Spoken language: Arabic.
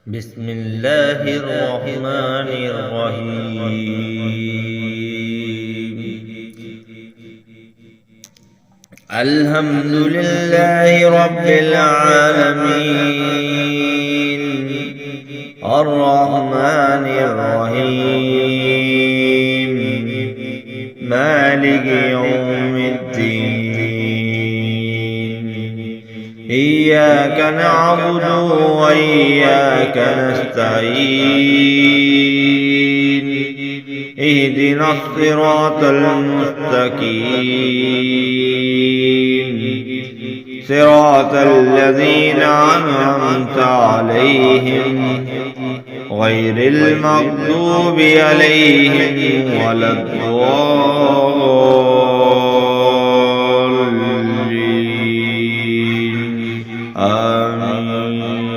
بسم الله الرحمن الرحيم. الحمد لله رب العالمين الرحمن الرحيم مالك يوم الدين. إياك نعبد وإياك نستعين. اهدنا الصراط المستقيم صراط الذين أنعمت عليهم غير المغضوب عليهم ولا الضالين. آمين.